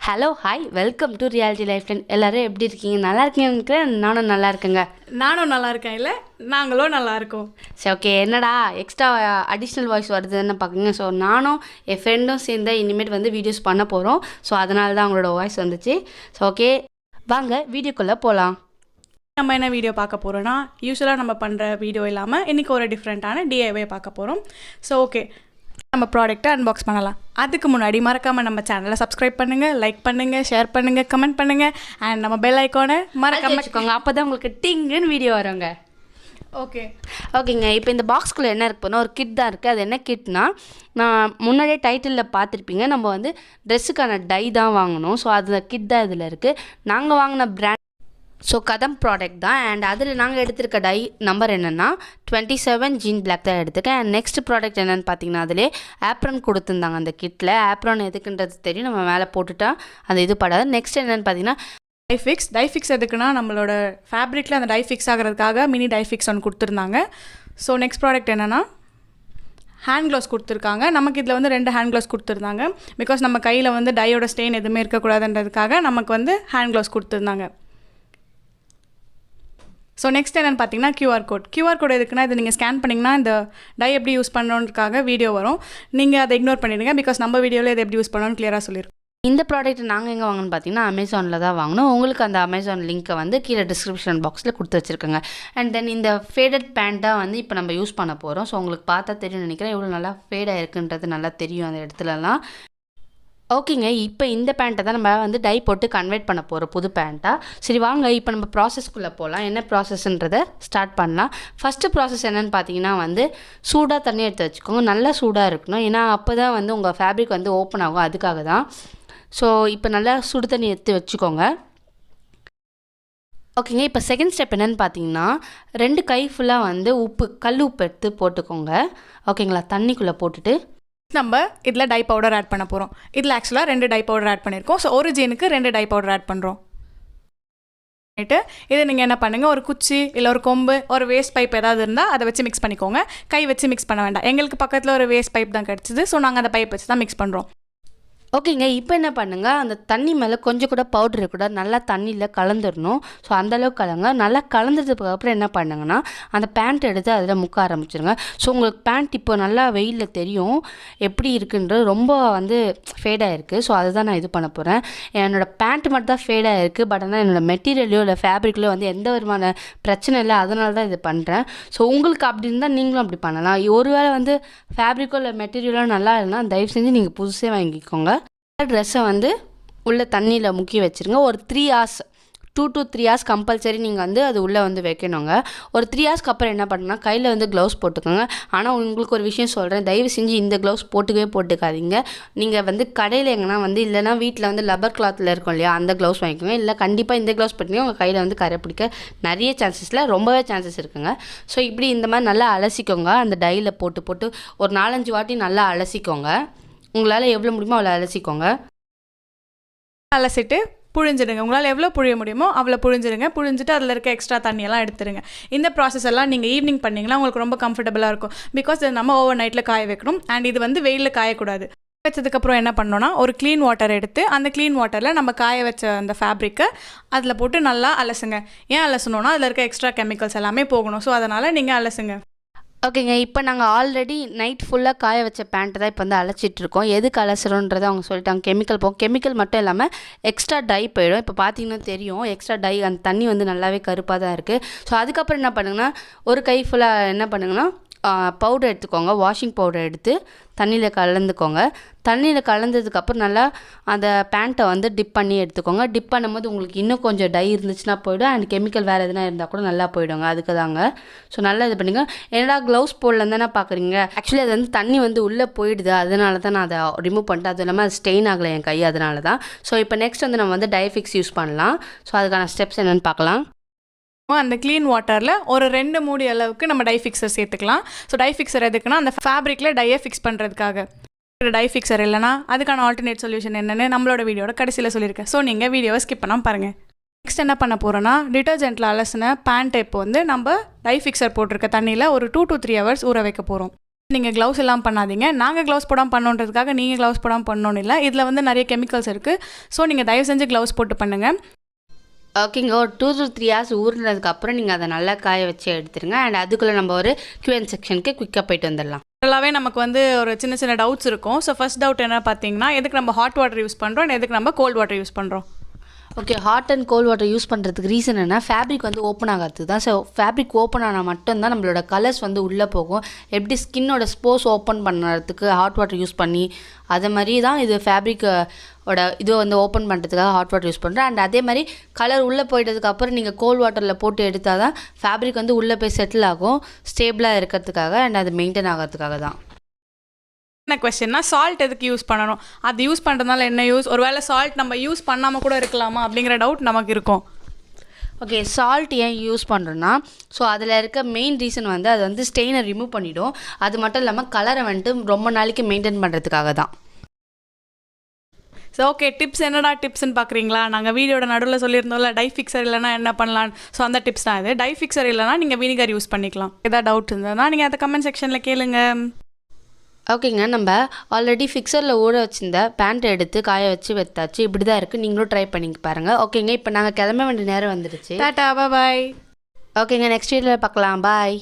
Hello hi welcome to reality life line. எல்லோரும் எப்படி இருக்கீங்க? நல்லா இருக்கீங்க? நானும் நல்லா இருக்கேங்க. நானும் நல்லா இருக்கேன். இல்லை நாங்களும் நல்லா இருக்கோம். சரி, ஓகே. என்னடா எக்ஸ்ட்ரா அடிஷ்னல் வாய்ஸ் வருதுன்னு பார்க்குங்க. ஸோ நானும் என் ஃப்ரெண்டும் சேர்ந்து இனிமேட் வந்து வீடியோஸ் பண்ண போகிறோம். ஸோ அதனால தான் அவங்களோட வாய்ஸ் வந்துச்சு. ஸோ ஓகே, வாங்க வீடியோக்குள்ளே போகலாம். நம்ம என்ன வீடியோ பார்க்க போகிறோன்னா, யூஸ்வலாக நம்ம பண்ணுற வீடியோ இல்லாமல் இன்றைக்கி ஒரு டிஃப்ரெண்ட்டான டிஐவை பார்க்க போகிறோம். ஸோ ஓகே, நம்ம ப்ராடக்ட்டை அன்பாக்ஸ் பண்ணலாம். அதுக்கு முன்னாடி மறக்காமல் நம்ம சேனலை சப்ஸ்கிரைப் பண்ணுங்கள், லைக் பண்ணுங்கள், ஷேர் பண்ணுங்கள், கமெண்ட் பண்ணுங்கள். அண்ட் நம்ம பெல் ஐக்கானை மறக்காம வச்சுக்கோங்க. அப்போ தான் உங்களுக்கு டிங்குன்னு வீடியோ வருங்க. ஓகேங்க. இப்போ இந்த பாக்ஸ்குள்ளே என்ன இருக்குன்னா, ஒரு கிட் தான் இருக்குது. அது என்ன கிட்னா, நான் முன்னாடியே டைட்டிலில் பார்த்துருப்பீங்க, நம்ம வந்து ட்ரெஸ்ஸுக்கான டை தான் வாங்கணும். ஸோ அது கிட் தான் இதில் இருக்குது. நாங்கள் வாங்கின பிராண்ட் ஸோ கதம் ப்ராடக்ட் தான். அண்ட் அதில் நாங்கள் எடுத்திருக்க டை நம்பர் என்னென்னா 27 ஜீன் பிளாக் தான் எடுத்துருக்கேன். அண்ட் நெக்ஸ்ட் ப்ராடக்ட் என்னென்னு பார்த்தீங்கன்னா, அதிலே ஆப்ரான் கொடுத்துருந்தாங்க. அந்த கிட்டில் ஆப்ரான் எதுக்குன்றது தெரியும், நம்ம மேலே போட்டுட்டா அந்த இது படாது. நெக்ஸ்ட் என்னென்னு பார்த்தீங்கன்னா டைஃபிக்ஸ் எதுக்குன்னா, நம்மளோட ஃபேப்ரிக்கில் அந்த டைஃபிக்ஸ் ஆகிறதுக்காக மினி டைஃபிக்ஸ் ஒன்று கொடுத்துருந்தாங்க. ஸோ நெக்ஸ்ட் ப்ராடக்ட் என்னென்னா, ஹேண்ட் க்ளவுஸ் கொடுத்துருக்காங்க. நமக்கு இதில் வந்து 2 ஹேண்ட் க்ளவுஸ் கொடுத்துருந்தாங்க. பிகாஸ் நம்ம கையில் வந்து டையோட ஸ்டெயின் எதுவுமே இருக்கக்கூடாதுன்றதுக்காக நமக்கு வந்து ஹேண்ட் க்ளவுஸ் கொடுத்துருந்தாங்க. ஸோ நெக்ஸ்ட் என்னென்னு பார்த்தீங்கன்னா, கியூஆர் கோட் எதுக்குன்னா, இது நீங்கள் ஸ்கேன் பண்ணிங்கன்னா இந்த டை எப்படி யூஸ் பண்ணணுன்றதுக்காக வீடியோ வரும். நீங்கள் அதை இக்னோர் பண்ணிடுங்க. பிகாஸ் நம்ம வீடியோவில் இதை எப்படி யூஸ் பண்ணணும்னு கிளியராக சொல்லியிருக்கோம். இந்த ப்ராடக்ட் நாங்கள் எங்கே வாங்கணும்னு பார்த்தீங்கன்னா, அமேசானில் தான் வாங்கணும். உங்களுக்கு அந்த அமேசான் லிங்க்கை வந்து கீழே டிஸ்கிரிப்ஷன் பாக்ஸில் கொடுத்து வச்சுருக்கேங்க. அண்ட் தென் இந்த ஃபேடட் பேண்ட்டாக வந்து இப்போ நம்ம யூஸ் பண்ண போகிறோம். ஸோ உங்களுக்கு பார்த்தா தெரியும் நினைக்கிறேன், எவ்வளோ நல்லா ஃபேடாக இருக்குன்றது நல்லா தெரியும் அந்த இடத்துலலாம். ஓகேங்க, இப்போ இந்த பேண்ட்டை தான் நம்ம வந்து டை போட்டு கன்வெர்ட் பண்ண போகிறோம், புது பேண்ட்டாக. சரி வாங்க, இப்போ நம்ம ப்ராசஸ்க்குள்ளே போகலாம். என்ன ப்ராசஸ்ன்றதை ஸ்டார்ட் பண்ணலாம். ஃபஸ்ட்டு ப்ராசஸ் என்னென்னு பார்த்தீங்கன்னா, வந்து சூடாக தண்ணி எடுத்து வச்சுக்கோங்க. நல்லா சூடாக இருக்கணும், ஏன்னா அப்போ தான் வந்து உங்கள் ஃபேப்ரிக் வந்து ஓப்பன் ஆகும், அதுக்காக தான். ஸோ இப்போ நல்லா சுடு தண்ணி எடுத்து வச்சுக்கோங்க. ஓகேங்க, இப்போ செகண்ட் ஸ்டெப் என்னென்னு பார்த்தீங்கன்னா, 2 கை ஃபுல்லாக வந்து கல் உப்பு எடுத்து போட்டுக்கோங்க. ஓகேங்களா, தண்ணிக்குள்ளே போட்டுட்டு நம்ம இதில் டை பவுடர் ஆட் பண்ண போகிறோம். இதில் ஆக்சுவலாக 2 டை பவுடர் ஆட் பண்ணியிருக்கோம். ஸோ ஒரு ஜீனுக்கு 2 டை பவுடர் ஆட் பண்ணுறோம். இதை நீங்கள் என்ன பண்ணுங்கள், ஒரு குச்சி இல்லை ஒரு கொம்பு, ஒரு வேஸ்ட் பைப் ஏதாவது இருந்தால் அதை வச்சு மிக்ஸ் பண்ணிக்கோங்க. கை வச்சு மிக்ஸ் பண்ண வேண்டாம். எங்களுக்கு பக்கத்தில் ஒரு வேஸ்ட் பைப் தான் கிடச்சிது. ஸோ நாங்கள் அந்த பைப் வச்சு தான் மிக்ஸ் பண்ணுறோம். ஓகேங்க, இப்போ என்ன பண்ணுங்கள், அந்த தண்ணி மேலே கொஞ்சம் கூட பவுடர் இருக்கக்கூடாது, நல்லா தண்ணியில் கலந்துடணும். ஸோ அந்தளவுக்கு கலங்க. நல்லா கலந்ததுக்கு அப்புறம் என்ன பண்ணுங்கன்னா, அந்த பேண்ட் எடுத்து அதில் முக்க ஆரம்பிச்சிருங்க. ஸோ உங்களுக்கு பேண்ட் இப்போ நல்லா வெயிலில் தெரியும் எப்படி இருக்குன்றது, ரொம்ப வந்து ஃபேடாக இருக்குது. ஸோ அதுதான் நான் இது பண்ண போகிறேன். என்னோடய பேண்ட் மட்டும் தான் ஃபேடாக இருக்குது. பட் ஆனால் என்னோடய மெட்டீரியலையோ இல்லை ஃபேப்ரிக்லையோ வந்து எந்த விதமான பிரச்சனை இல்லை, அதனால தான் இது பண்ணுறேன். ஸோ உங்களுக்கு அப்படி இருந்தால் நீங்களும் அப்படி பண்ணலாம். ஒருவேளை வந்து ஃபேப்ரிக்கோ இல்லை மெட்டீரியலோ நல்லா இல்லைன்னா தயவு செஞ்சு நீங்கள் புதுசே வாங்கிக்கோங்க. ட்ரெஸ்ஸை வந்து உள்ளே தண்ணியில் முக்கி வச்சுருங்க. ஒரு 3 hours 2 to 3 hours கம்பல்சரி நீங்கள் வந்து அது உள்ளே வந்து வைக்கணுங்க. ஒரு 3 hours அப்புறம் என்ன பண்ணுன்னா, கையில் வந்து க்ளவுஸ் போட்டுக்கோங்க. ஆனால் உங்களுக்கு ஒரு விஷயம் சொல்கிறேன், தயவு செஞ்சு இந்த க்ளவுஸ் போட்டுக்காதீங்க. நீங்கள் வந்து கடையில் எங்கன்னா வந்து இல்லைனா வீட்டில் வந்து லப்பர் கிளாத்தில் இருக்கும் இல்லையா, அந்த க்ளவுஸ் வாங்கிக்கோங்க. இல்லை கண்டிப்பாக இந்த க்ளவுஸ் போட்டிங்கன்னா உங்கள் கையில் வந்து கரை பிடிக்க நிறைய சான்சஸில் ரொம்பவே சான்சஸ் இருக்குங்க. ஸோ இப்படி இந்த மாதிரி நல்லா அலசிக்கோங்க. அந்த டையில் போட்டு ஒரு 4-5 வாட்டி நல்லா அலசிக்கோங்க. உங்களால் எவ்வளோ முடியுமோ அவ்வளோ அலசிக்கோங்க. அலசிட்டு புழிஞ்சிடுங்க. உங்களால் எவ்வளோ புழிய முடியுமோ அவ்வளோ புழிஞ்சிடுங்க. புழிஞ்சிட்டு அதில் இருக்க எக்ஸ்ட்ரா தண்ணியெல்லாம் எடுத்துருங்க. இந்த ப்ராசஸ் எல்லாம் நீங்கள் ஈவினிங் பண்ணிங்கன்னா உங்களுக்கு ரொம்ப கம்ஃபர்டபுளாக இருக்கும். பிகாஸ் நம்ம ஓவர் நைட்டில் காய வைக்கணும். அண்ட் இது வந்து வெயிலில் காயக்கூடாது. வச்சதுக்கப்புறம் என்ன பண்ணோன்னா, ஒரு க்ளீன் வாட்டர் எடுத்து அந்த க்ளீன் வாட்டரில் நம்ம காய வச்ச அந்த ஃபேப்ரிக்கை அதில் போட்டு நல்லா அலசுங்க. ஏன் அலசணுன்னா, அதில் இருக்க எக்ஸ்ட்ரா கெமிக்கல்ஸ் எல்லாமே போகணும். ஸோ அதனால் நீங்கள் அலசுங்க. ஓகேங்க, இப்போ நாங்கள் ஆல்ரெடி நைட் ஃபுல்லாக காய வச்ச பேண்ட்டு தான் இப்போ வந்து அலச்சிட்ருக்கோம். எதுக்கு அலசுறோன்றதை அவங்க சொல்லிட்டாங்க. கெமிக்கல் மட்டும் இல்லாமல் எக்ஸ்ட்ரா டை போயிடும். இப்போ பார்த்தீங்கன்னா தெரியும், எக்ஸ்ட்ரா டை அந்த தண்ணி வந்து நல்லாவே கருப்பாக தான் இருக்குது. ஸோ அதுக்கப்புறம் என்ன பண்ணுங்கன்னா, ஒரு கை ஃபுல்லாக என்ன பண்ணுங்கன்னா, பவுடர் எடுத்துக்கோங்க. வாஷிங் பவுடர் எடுத்து தண்ணியில் கலந்துக்கோங்க. தண்ணியில் கலந்ததுக்கப்புறம் நல்லா அந்த பேண்ட்டை வந்து டிப் பண்ணி எடுத்துக்கோங்க. டிப் பண்ணும்போது உங்களுக்கு இன்னும் கொஞ்சம் டை இருந்துச்சுன்னா போய்டும். அண்ட் கெமிக்கல் வேறு எதுனா இருந்தால் கூட நல்லா போய்டுங்க. அதுக்கு தாங்க. ஸோ நல்லா இது பண்ணுங்க. என்னடா க்ளவுஸ் போடலன்னு தானே பார்க்குறீங்க, ஆக்சுவலி அது வந்து தண்ணி வந்து உள்ளே போயிடுது. அதனால தான் நான் அதை ரிமூவ் பண்ணிட்டு, அதுவும் இல்லாமல் அது ஸ்டெயின் ஆகலை என் கை, அதனால தான். ஸோ இப்போ நெக்ஸ்ட் வந்து நம்ம வந்து டைஃபிக்ஸ் யூஸ் பண்ணலாம். ஸோ அதுக்கான ஸ்டெப்ஸ் என்னென்னு பார்க்கலாம். அந்த க்ளீன் வாட்டரில் ஒரு 2 மூடி அளவுக்கு நம்ம டை ஃபிக்ஸர் சேர்த்துக்கலாம். ஸோ டை ஃபிக்ஸர் எதுக்குன்னா, அந்த ஃபேப்ரிக்கில் டையை ஃபிக்ஸ் பண்ணுறதுக்காக. டை ஃபிக்ஸர் இல்லைனா அதுக்கான ஆல்டர்னேட் சொல்யூஷன் என்னென்னு நம்மளோட வீடியோட கடைசியில் சொல்லியிருக்கேன். ஸோ நீங்கள் வீடியோவை ஸ்கிப் பண்ணாமல் பாருங்கள். நெக்ஸ்ட் என்ன பண்ண போகிறோன்னா, டிட்டர்ஜென்ட்டில் அலசின பேண்ட்டை இப்போ வந்து நம்ம டை ஃபிக்ஸர் போட்டிருக்க தண்ணியில் ஒரு 2 to 3 hours ஊற வைக்க போகிறோம். நீங்கள் க்ளவுஸ் எல்லாம் பண்ணாதீங்க. நாங்கள் க்ளவுஸ் போடாமல் பண்ணோன்றதுக்காக நீங்கள் க்ளவுஸ் போடாமல் பண்ணணும்னு இல்லை. இதில் வந்து நிறைய கெமிக்கல்ஸ் இருக்குது. ஸோ நீங்கள் தயவு செஞ்சு க்ளவுஸ் போட்டு பண்ணுங்கள். ஓகேங்க. ஒரு 2 to 3 hours ஊறினதுக்கப்புறம் நீங்கள் அதை நல்லா காய வச்சு எடுத்துருங்க. அண்ட் அதுக்குள்ளே நம்ம ஒரு Q&A செக்ஷனுக்கு குயிக்காக போயிட்டு வந்துடலாம். நல்லாவே நமக்கு வந்து ஒரு சின்ன சின்ன டவுட்ஸ் இருக்கும். ஸோ ஃபர்ஸ்ட் டவுட் என்ன பார்த்தீங்கன்னா, எதுக்கு நம்ம ஹாட் வாட்டர் யூஸ் பண்ணுறோம், எதுக்கு நம்ம கோல்ட் வாட்டர் யூஸ் பண்ணுறோம்? Okay, hot and cold water use பண்ணுறதுக்கு ரீசன் என்ன, ஃபேப்ரிக் வந்து ஓப்பன் ஆகிறதுக்கு தான். ஸோ ஃபேப்ரிக் ஓப்பன் ஆனால் மட்டும்தான் நம்மளோட கலர்ஸ் வந்து உள்ளே போகும். எப்படி ஸ்கின்னோட ஸ்போர்ஸ் ஓப்பன் பண்ணுறதுக்கு ஹாட் வாட்டர் யூஸ் பண்ணி, அதை மாதிரி தான் இது ஃபேப்ரிக்கோட இது வந்து ஓப்பன் பண்ணுறதுக்காக ஹாட் வாட்டர் யூஸ் பண்ணுறேன். அண்ட் அதே மாதிரி கலர் உள்ளே போயிட்டதுக்கப்புறம் நீங்கள் கோல்ட் வாட்டரில் போட்டு எடுத்தால் தான் ஃபேப்ரிக் வந்து உள்ளே போய் செட்டில் ஆகும், ஸ்டேபிளாக இருக்கிறதுக்காக அண்ட் அது மெயின்டைன் ஆகிறதுக்காக தான். என்ன கொஸ்டின்னா, சால்ட் எதுக்கு யூஸ் பண்ணணும், அது யூஸ் பண்ணுறதுனால என்ன யூஸ், ஒருவேளை சால்ட் நம்ம யூஸ் பண்ணாமல் கூட இருக்கலாமா அப்படிங்கிற டவுட் நமக்கு இருக்கும். ஓகே, சால்ட் ஏன் யூஸ் பண்ணுறோன்னா, ஸோ அதில் இருக்க மெயின் ரீசன் வந்து அது வந்து ஸ்டெயினை ரிமூவ் பண்ணிவிடும். அது மட்டும் இல்லாமல் கலரை வந்துட்டு ரொம்ப நாளைக்கு மெயின்டைன் பண்ணுறதுக்காக தான். ஸோ ஓகே, டிப்ஸ் என்னடா டிப்ஸ்ன்னு பார்க்குறீங்களா? நாங்கள் வீடியோட நடுவில் சொல்லியிருந்தோம்ல டை ஃபிக்சர் இல்லைனா என்ன பண்ணலான்னு. ஸோ அந்த டிப்ஸ் தான் இது. டை ஃபிக்சர் இல்லைனா நீங்கள் வினிகர் யூஸ் பண்ணிக்கலாம். ஏதாவது டவுட் இருந்ததுன்னா நீங்கள் அதை கமெண்ட் செக்ஷனில் கேளுங்க. ஓகேங்க, நம்ம ஆல்ரெடி ஃபிக்சரில் ஊற வச்சிருந்த பேண்ட் எடுத்து காய வச்சு வைத்தாச்சு. இப்படி தான் இருக்குது, நீங்களும் ட்ரை பண்ணி பாருங்கள். ஓகேங்க, இப்போ நாங்கள் கிளம்ப வேண்டிய நேரம் வந்துடுச்சு. டாடா, பாய். ஓகேங்க, நெக்ஸ்ட் வீடியோவில் பார்க்கலாம். பாய்.